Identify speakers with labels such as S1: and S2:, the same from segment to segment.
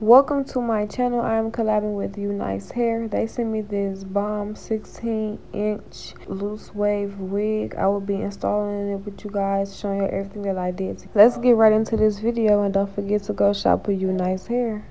S1: Welcome to my channel. I am collabing with Unice Hair. They sent me this bomb 16-inch loose wave wig. I will be installing it with you guys, showing you everything that I did. Let's get right into this video, and don't forget to go shop with Unice Hair.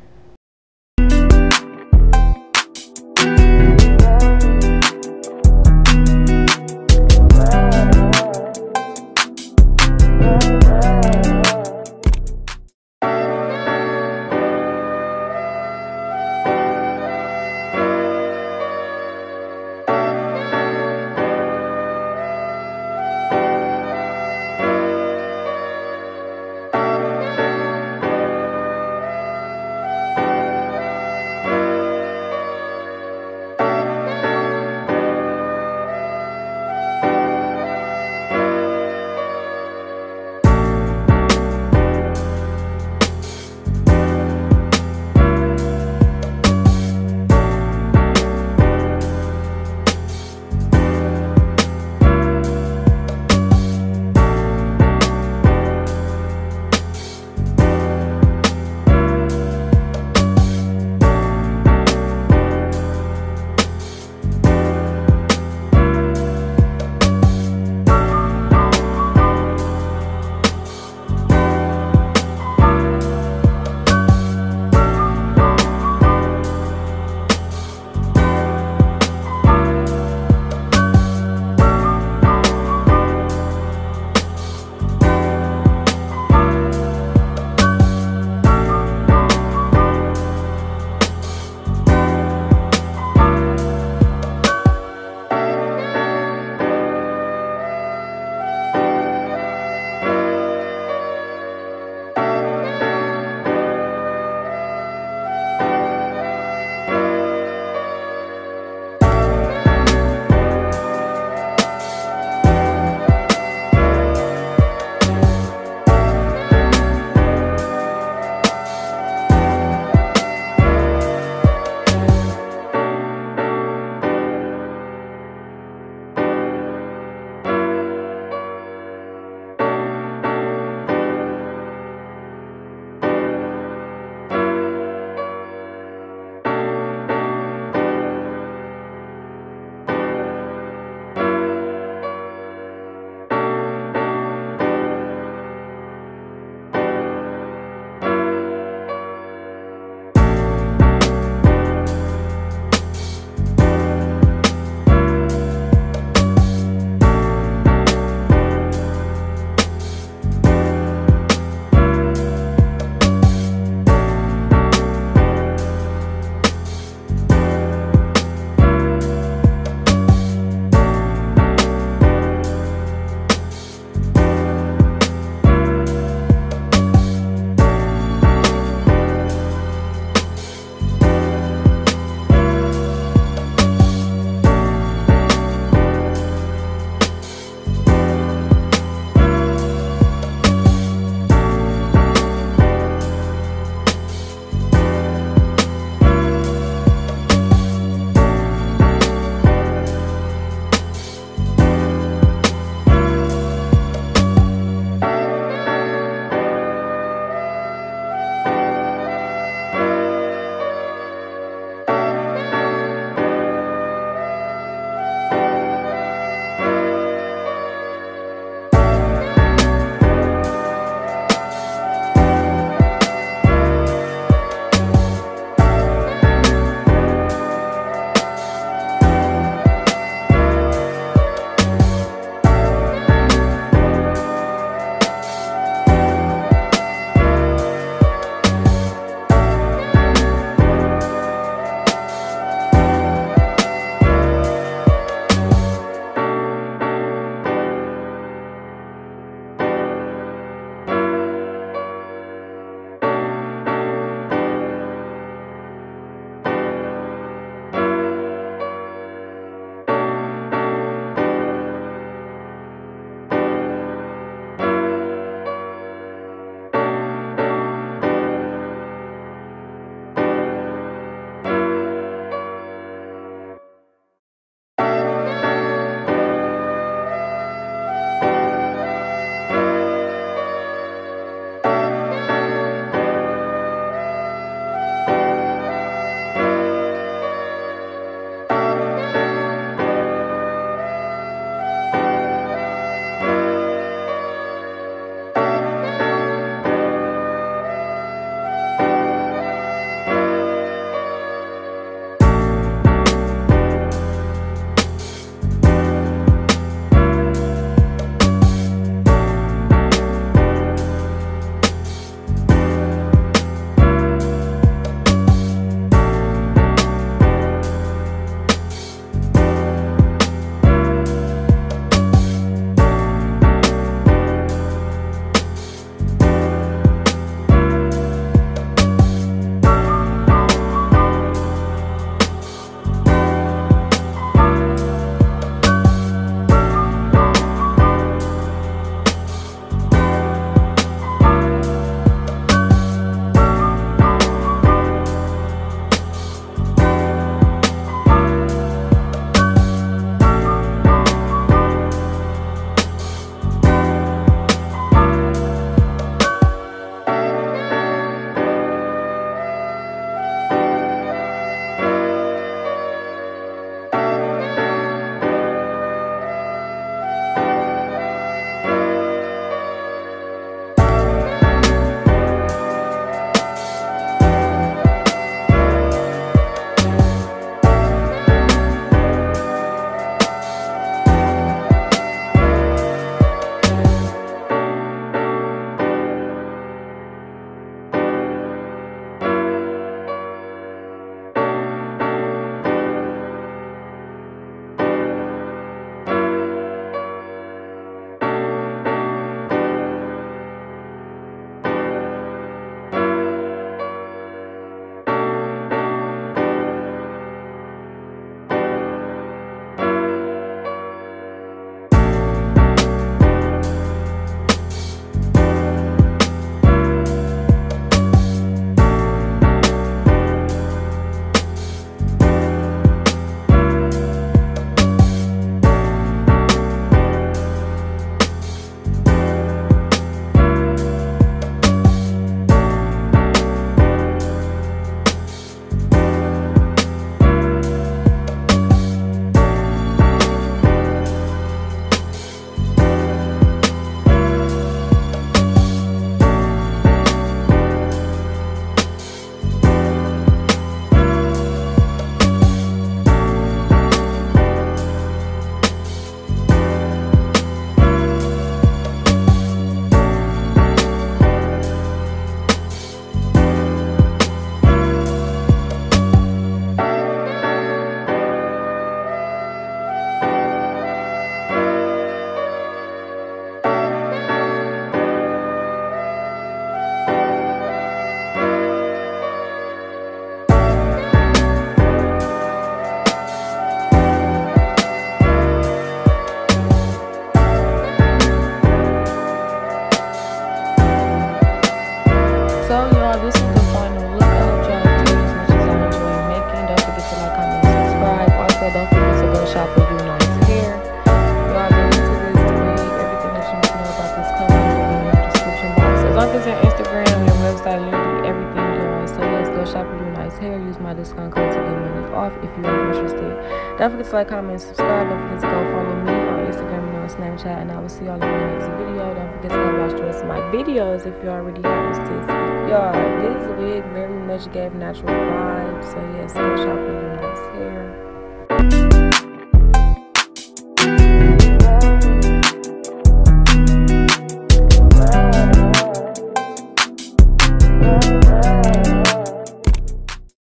S1: shop with You Nice Hair. Use my discount code to get money off if you are interested. Don't forget to like, comment, and subscribe. Don't forget to go follow me on Instagram and on Snapchat. And I will see y'all in my next video. Don't forget to go watch the rest of my videos if you already have this. Y'all, this wig very much gave natural vibes. So yes, go shop with You Nice Hair.